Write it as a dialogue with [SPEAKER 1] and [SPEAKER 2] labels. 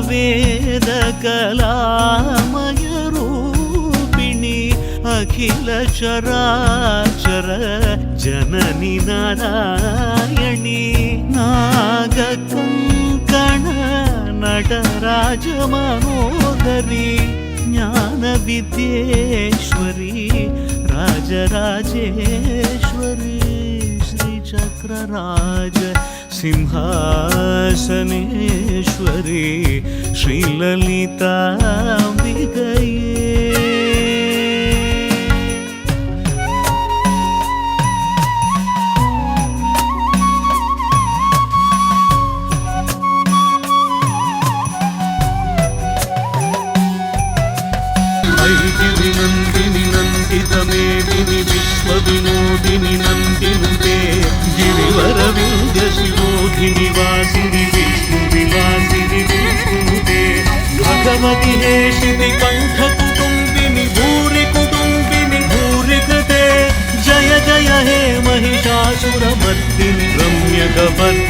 [SPEAKER 1] वेद कलामय रूपिणी अखिल चराचर जननी नारायणी नागकङ्कण नटराज मनोदरी ज्ञान विद्येश्वरी राजराजेश्वरी श्रीचक्रराज सिंहासनेश्वरी श्रीललिताम्बिकये
[SPEAKER 2] नंदिनी नंदितमेदिनी विश्वविनोदिनी नंदिनुते गिरिवर विंध्य शिरोधिनि वासिनि विष्णुविलासिनि विष्णुनुते भगवति हेशिति कंठ कुटुंबिनि भूरि कुटुंबिनि भूरि कृते जय जय हे महिषासुरमर्दिनि रम्यकवच